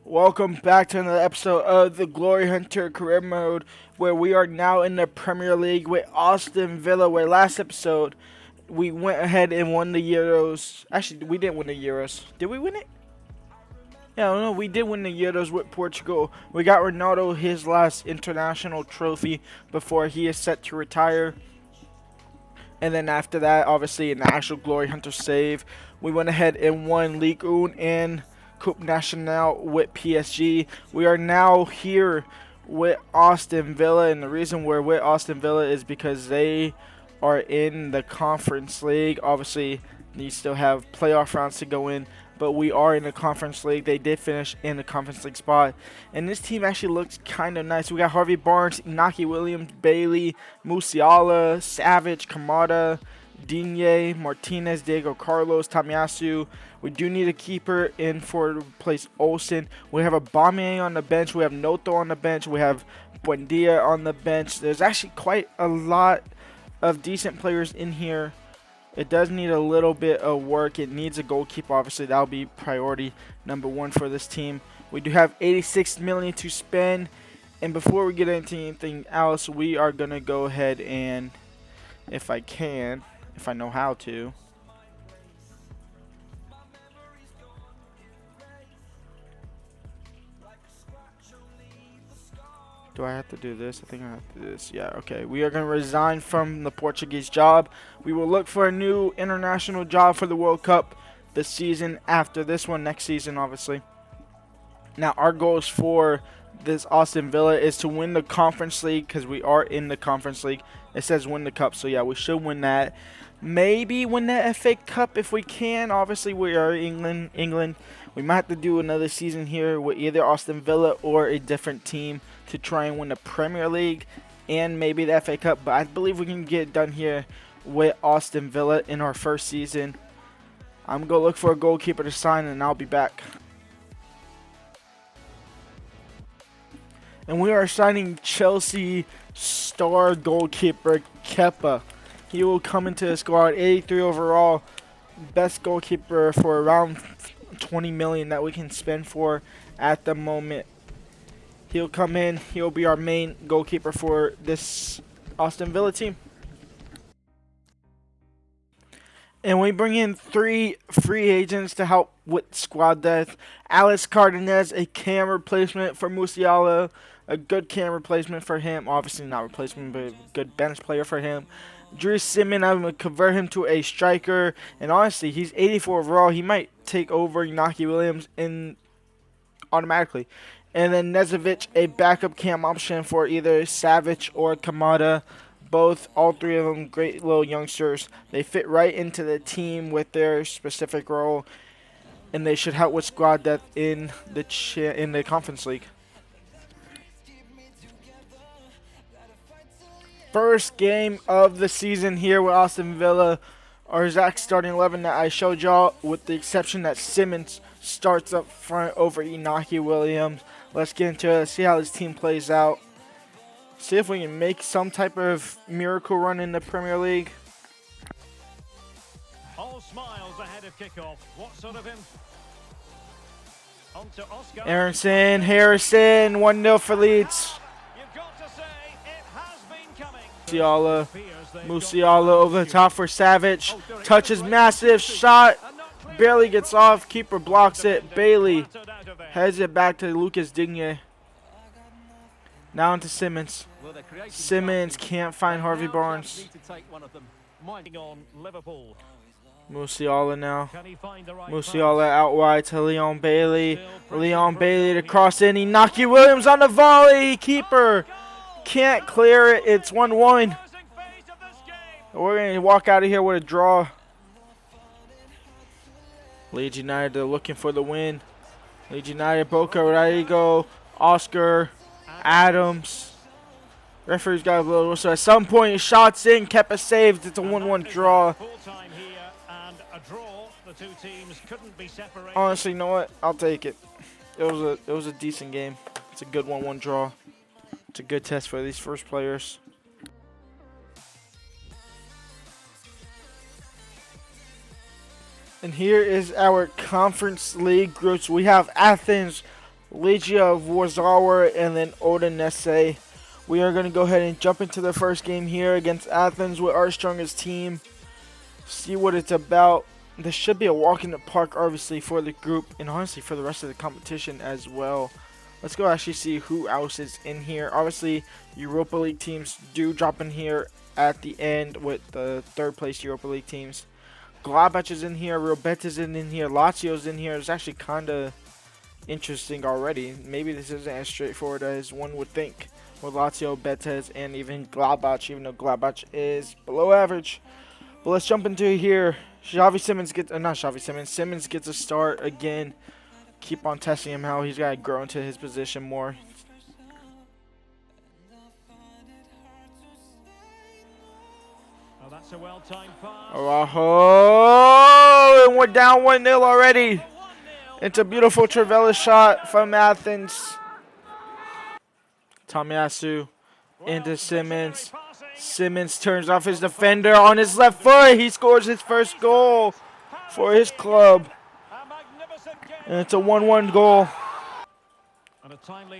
Welcome back to another episode of the Glory Hunter Career Mode, where we are now in the Premier League with Aston Villa, where last episode we went ahead and won the Euros. Actually, we didn't win the Euros. Did we win it? Yeah, no, we did win the Euros with Portugal. We got Ronaldo his last international trophy before he is set to retire. And then after that, obviously, in the actual Glory Hunter save, we went ahead and won Ligue 1 and Coupe Nationale with PSG. We are now here with Aston Villa, and the reason we're with Aston Villa is because they are in the Conference League. Obviously, they still have playoff rounds to go in, but we are in the Conference League. They did finish in the Conference League spot, and this team actually looks kind of nice. We got Harvey Barnes, Inaki Williams, Bailey, Musiala, Savage, Kamada, Digne, Martinez, Diego Carlos, Tamiyasu. We do need a keeper in for to replace Olsen. We have Aubameyang on the bench. We have Noto on the bench. We have Buendia on the bench. There's actually quite a lot of decent players in here. It does need a little bit of work. It needs a goalkeeper. Obviously, that'll be priority number one for this team. We do have 86 million to spend. And before we get into anything else, we are going to go ahead and, if I know how to, do I have to do this? I think I have to do this. Yeah, okay. We are going to resign from the Portuguese job. We will look for a new international job for the World Cup the season after this one, next season, obviously. Now, our goals for this Aston Villa is to win the Conference League, because we are in the Conference League. It says win the Cup, so yeah, we should win that. Maybe win the FA Cup if we can. Obviously, we are England. We might have to do another season here with either Aston Villa or a different team to try and win the Premier League and maybe the FA Cup. But I believe we can get it done here with Aston Villa in our first season. I'm going to look for a goalkeeper to sign, and I'll be back. And we are signing Chelsea star goalkeeper Kepa. He will come into the squad, 83 overall, best goalkeeper for around 20 million that we can spend for at the moment. He'll come in. He'll be our main goalkeeper for this Aston Villa team. And we bring in 3 free agents to help with squad depth. Alex Cardenas, a cam replacement for Musiala. A good cam replacement for him. Obviously not replacement, but a good bench player for him. Drew Simmons, I'm going to convert him to a striker. And honestly, he's 84 overall. He might take over Inaki Williams automatically. And then Nezovic, a backup cam option for either Savage or Kamada. All 3 of them great little youngsters. They fit right into the team with their specific role. And they should help with squad depth in the Conference League. First game of the season here with Aston Villa. Our exact starting 11 that I showed y'all, with the exception that Simmons starts up front over Inaki Williams. Let's get into it. See how this team plays out. See if we can make some type of miracle run in the Premier League. All smiles ahead of kickoff. What sort of him? On to Oscar. Harrison, 1-0 for Leeds. You've got to say it has been coming. Musiala over the top for Savage. Touches massive shot. Barely gets off. Keeper blocks it. Bailey heads it back to Lucas Digne. Now into Simmons. Simmons can't find Harvey Barnes. Musiala now. Musiala out wide to Leon Bailey. Leon Bailey to cross in. Inaki Williams on the volley. Keeper can't clear it. It's 1-1. We're going to walk out of here with a draw. Leeds United, they're looking for the win. Leeds United, Boca, Rodrigo, Oscar, Adams. Referee's got a little whistle. At some point, shots in, Kepa saved. It's a 1-1 draw. Honestly, you know what? I'll take it. It was a decent game. It's a good 1-1 draw. It's a good test for these first players. And here is our Conference League groups. We have Athens, Legia Warzawa, and then Odinese. We are going to go ahead and jump into the first game here against Athens with our strongest team. See what it's about. This should be a walk in the park, obviously, for the group and honestly for the rest of the competition as well. Let's go actually see who else is in here. Obviously, Europa League teams do drop in here at the end with the third place Europa League teams. Gladbach is in here, Real Betis is in here, Lazio's in here. It's actually kind of interesting already. Maybe this isn't as straightforward as one would think with Lazio, Betis, and even Gladbach, even though Gladbach is below average. But let's jump into here. Simmons gets a start again. Keep on testing him how he's got to grow into his position more. Oh, that's a well-timed pass. Oh, and we're down 1-0 already. It's a beautiful Trivela shot from Athens. Tomiyasu into Simmons. Simmons turns off his defender on his left foot. He scores his first goal for his club. And it's a 1-1 goal.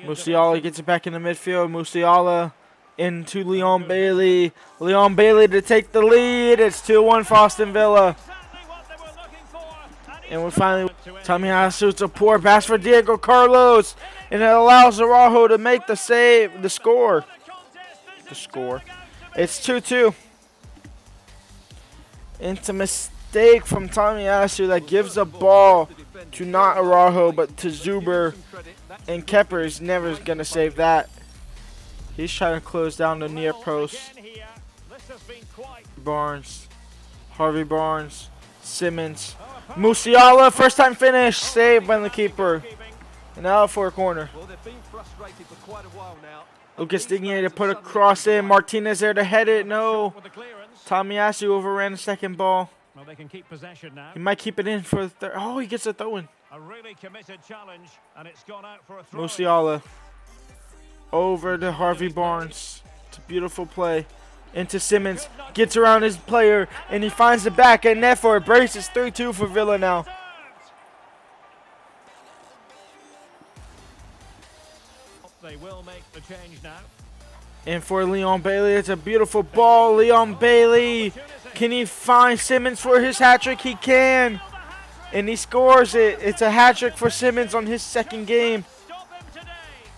Musiala gets it back in the midfield. Musiala into Leon Bailey. Leon Bailey to take the lead. It's 2-1 for Aston Villa. And we finally, Tomiyasu, it's a poor pass for Diego Carlos. And it allows Araujo to make the save, the score. It's 2-2. It's a mistake from Tomiyasu that gives the ball to not Araujo but to Zuber, and Kepper is never going to save that. He's trying to close down the near post. Harvey Barnes, Simmons, Musiala, first time finish, saved by the keeper. And now for a corner. Lucas Digne to put a cross in. Martinez there to head it. No. Tomiyasu overran the second ball. Well, they can keep possession now. He might keep it in for the third. Oh, he gets a throw in. A really committed challenge, and it's gone out for a throw. Musiala over to Harvey Barnes. It's a beautiful play. Into Simmons. Gets around his player, and he finds the back at net for a brace. It's 3-2 for Villa now. They will make the change now. And for Leon Bailey, it's a beautiful ball. Leon Bailey, can he find Simmons for his hat-trick? He can. And he scores it. It's a hat-trick for Simmons on his second game.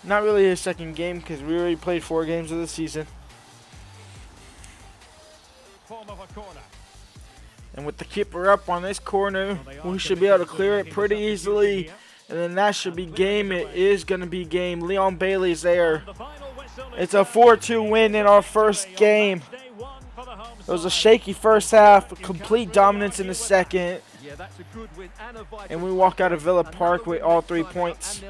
Not really his second game because we already played 4 games of the season. And with the keeper up on this corner, we should be able to clear it pretty easily. And then that should be game. It is going to be game. Leon Bailey's there. It's a 4-2 win in our first game. It was a shaky first half, complete dominance in the second. And we walk out of Villa Park with all 3 points.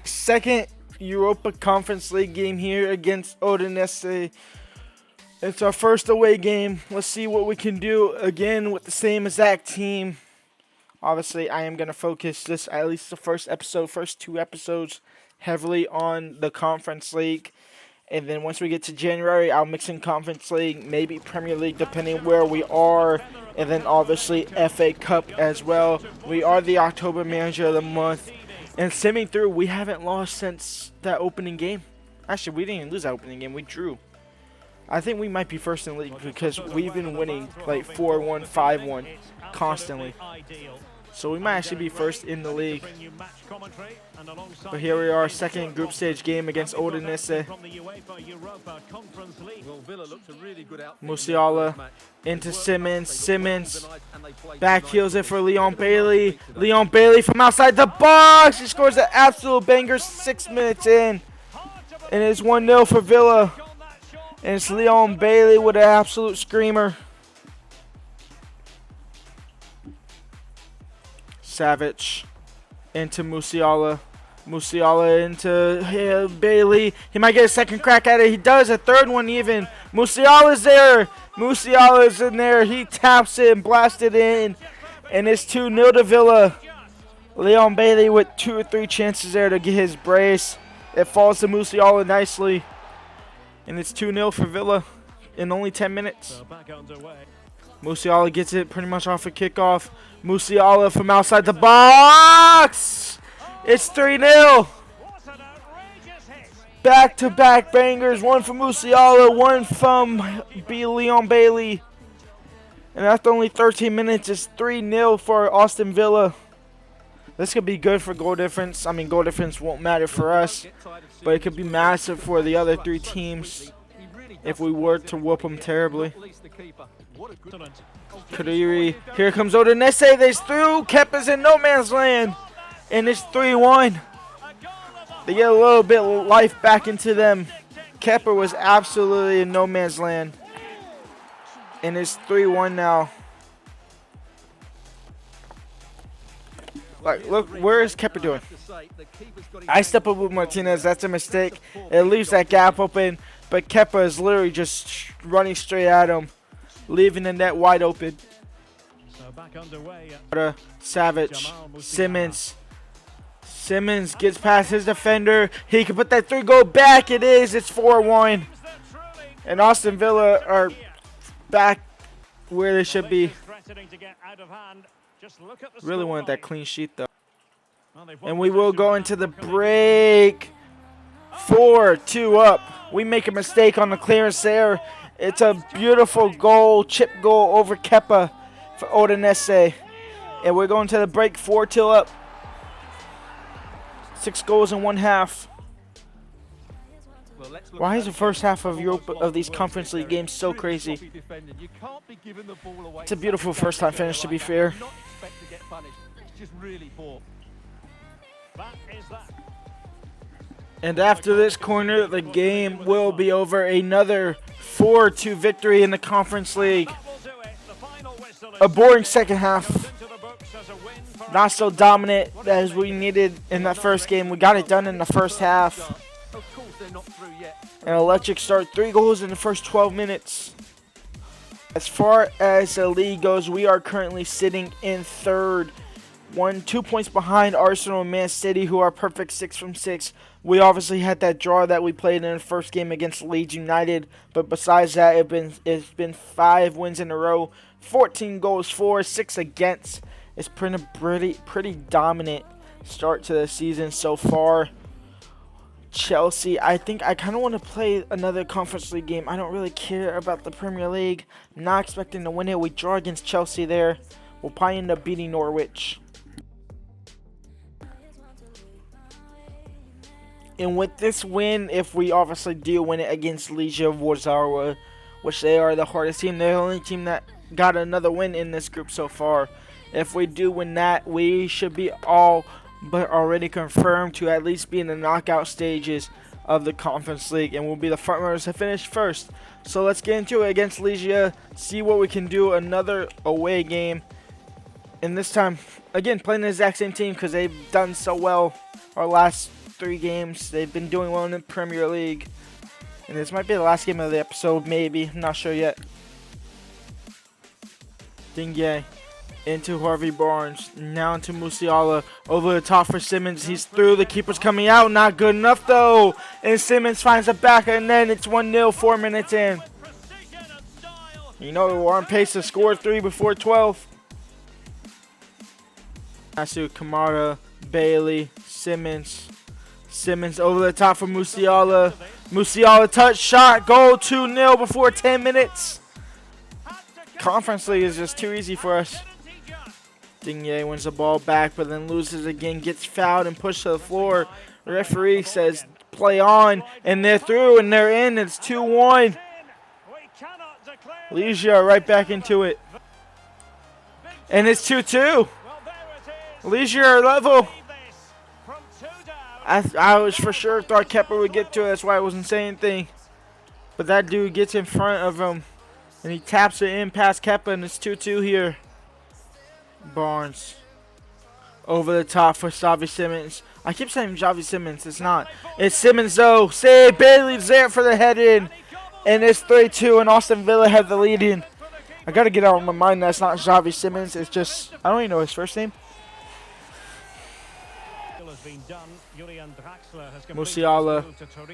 Second Europa Conference League game here against Odinese. It's our first away game. Let's see what we can do again with the same exact team. Obviously, I am going to focus this, at least the first 2 episodes, heavily on the Conference League. And then once we get to January, I'll mix in Conference League, maybe Premier League, depending where we are. And then obviously FA Cup as well. We are the October Manager of the Month. And simming through, we haven't lost since that opening game. Actually, we didn't even lose that opening game. We drew. I think we might be first in the league because we've been winning like 4-1, 5-1 constantly. So we might actually be first in the league. But here we are, second group stage game against Odinese. Musiala into Simmons. Simmons back heels it for Leon Bailey. Leon Bailey from outside the box. He scores an absolute banger 6 minutes in. And it's 1-0 for Villa. And it's Leon Bailey with an absolute screamer. Savage into Musiala. Musiala into Bailey. He might get a second crack at it. He does, a third one even. Musiala's there. Musiala's in there. He taps it and blasts it in. And it's 2-0 to Villa. Leon Bailey with 2 or 3 chances there to get his brace. It falls to Musiala nicely. And it's 2-0 for Villa in only 10 minutes. Musiala gets it pretty much off a kickoff. Musiala from outside the box. It's 3-0. Back-to-back bangers. One from Musiala, one from Leon Bailey. And after only 13 minutes, it's 3-0 for Aston Villa. This could be good for goal difference. I mean, goal difference won't matter for us, but it could be massive for the other three teams if we were to whoop them terribly. Kadiri, here comes Odinese. They's through. Kepa's in no man's land, and it's 3-1. They get a little bit of life back into them. Kepa was absolutely in no man's land, and it's 3-1 now. Like, look, where is Kepa doing? I step up with Martinez. That's a mistake. It leaves that gap open, but Kepa is literally just running straight at him, leaving the net wide open. So back underway. Savage, Simmons. Simmons gets past his defender. He can put that 3-goal back. It is. It's 4-1. And Aston Villa are back where they should be. Really wanted that clean sheet, though. And we will go into the break. 4-2 up. We make a mistake on the clearance there. It's a beautiful goal, chip goal over Kepa for Odinese. And we're going to the break 4-2 up. 6 goals in one half. Why is the first half of these Conference League games so crazy? It's a beautiful first time finish, to be fair. And after this corner, the game will be over. Another 4-2 victory in the Conference League. A boring second half. Not so dominant as we needed in that first game. We got it done in the first half. An electric start, 3 goals in the first 12 minutes. As far as the league goes, we are currently sitting in third. 2 points behind Arsenal and Man City, who are perfect 6 from 6. We obviously had that draw that we played in the first game against Leeds United. But besides that, it's been 5 wins in a row. 14 goals for, 6 against. It's been a pretty dominant start to the season so far. Chelsea, I think I kind of want to play another Conference League game. I don't really care about the Premier League. I'm not expecting to win it. We draw against Chelsea there. We'll probably end up beating Norwich. And with this win, if we obviously do win it against Legia Warsaw, which they are the hardest team, they're the only team that got another win in this group so far. If we do win that, we should be all but already confirmed to at least be in the knockout stages of the Conference League, and we'll be the front runners to finish first. So let's get into it against Legia, see what we can do. Another away game, and this time again playing the exact same team because they've done so well our last 3 games. They've been doing well in the Premier League, and this might be the last game of the episode, maybe, I'm not sure yet. Digne into Harvey Barnes, now into Musiala, over the top for Simmons. He's through, the keeper's coming out, not good enough though, and Simmons finds the back, and then it's 1-0 4 minutes in. You know, we're on pace to score 3 before 12. Asu, Kamara, Bailey, Simmons over the top for Musiala. Musiala touch, shot, goal, 2-0 before 10 minutes. Conference League is just too easy for us. Digne wins the ball back, but then loses again, gets fouled and pushed to the floor. The referee says play on, and they're through, and they're in. It's 2-1. Legia right back into it. And it's 2-2. Legia are level. I was for sure thought Kepa would get to it. That's why I wasn't saying anything. But that dude gets in front of him, and he taps it in past Kepa, and it's 2-2 here. Barnes over the top for Xavi Simmons. I keep saying Xavi Simmons. It's not. It's Simmons though. Save. Bailey's there for the head in. And it's 3-2, and Aston Villa have the lead in. I got to get out of my mind that's not Xavi Simmons. It's just, I don't even know his first name. Musiala,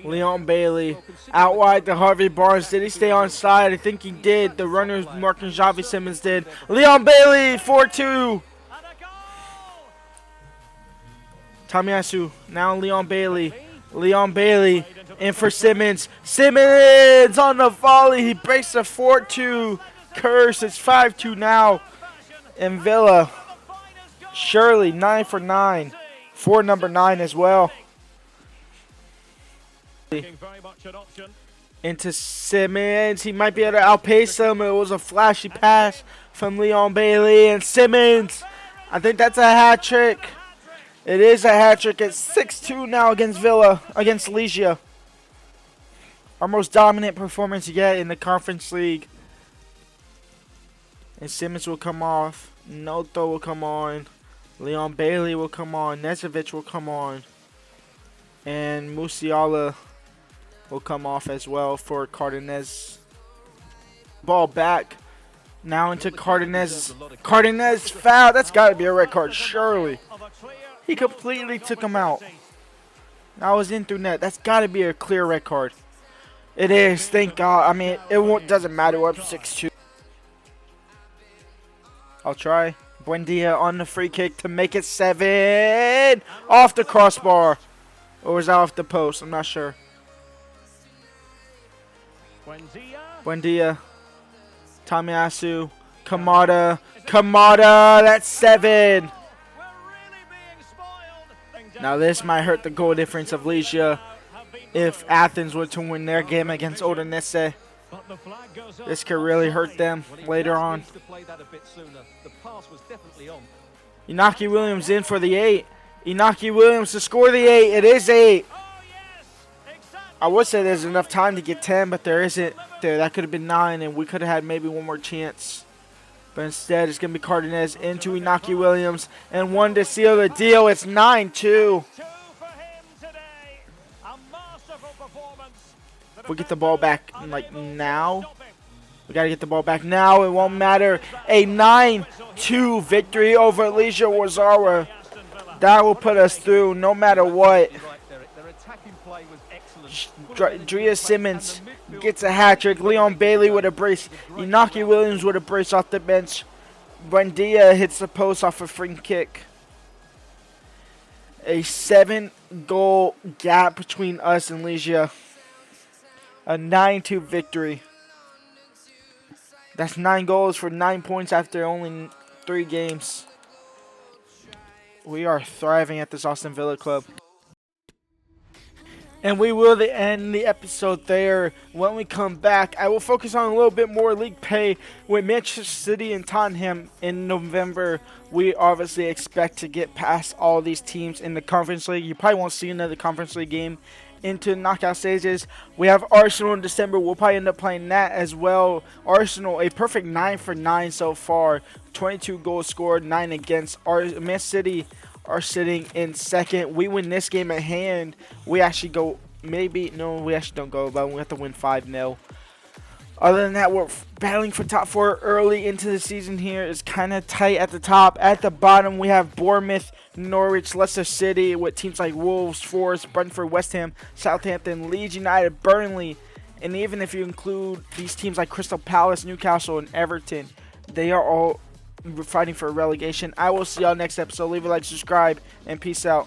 Leon Bailey, out wide to Harvey Barnes. Did he stay on side? I think he did. The runner marking Xavi Simmons did. Leon Bailey, 4-2. Tomiyasu, now Leon Bailey. Leon Bailey in for Simmons. Simmons on the volley. He breaks the 4-2 curse. It's 5-2 now. And Villa. Shirley 9 for 9. For number 9 as well. Into Simmons. He might be able to outpace him. It was a flashy pass from Leon Bailey. And Simmons. I think that's a hat trick. It is a hat trick. It's 6-2 now against Villa, against Legia. Our most dominant performance yet in the Conference League. And Simmons will come off. Noto will come on. Leon Bailey will come on. Nezovic will come on. And Musiala will come off as well for Cardenas. Ball back. Now into Cardenas. Cardenas foul. That's got to be a red card, surely. He completely took him out. That was in through net. That's got to be a clear red card. It is. Thank God. I mean, doesn't matter. We're up 6-2. I'll try. Buendia on the free kick to make it 7. Off the crossbar. Or was that off the post? I'm not sure. Buendia. Tomiyasu. Kamada. Kamada. That's 7. Now this might hurt the goal difference of Legia if Athens were to win their game against Odinese. This could really hurt them later on. Inaki Williams in for the 8. Inaki Williams to score the 8. It is 8. I would say there's enough time to get 10, but there isn't. That could have been 9, and we could have had maybe one more chance. But instead, it's going to be Cardenas into Inaki Williams. And one to seal the deal. It's 9-2. If we get the ball back like now. We got to get the ball back now. It won't matter. A 9-2 victory over Legia Warszawa. That will put us through no matter what. Drea Simmons gets a hat trick. Leon Bailey with a brace. Inaki Williams with a brace off the bench. Buendia hits the post off a free kick. A 7-goal gap between us and Legia. A 9-2 victory. That's 9 goals for 9 points after only 3 games. We are thriving at this Aston Villa club. And we will end the episode there. When we come back, I will focus on a little bit more league pay with Manchester City and Tottenham in November. We obviously expect to get past all these teams in the Conference League. You probably won't see another Conference League game into knockout stages. We have Arsenal in December. We'll probably end up playing that as well. Arsenal, a perfect 9 for 9 so far. 22 goals scored, 9 against. Man City are sitting in second. We win this game at hand. We actually go, we actually don't go, but we have to win 5-0. Other than that, we're battling for top 4 early into the season here. It's kind of tight at the top. At the bottom, we have Bournemouth, Norwich, Leicester City with teams like Wolves, Forest, Brentford, West Ham, Southampton, Leeds United, Burnley. And even if you include these teams like Crystal Palace, Newcastle, and Everton, they are all fighting for relegation. I will see y'all next episode. Leave a like, subscribe, and peace out.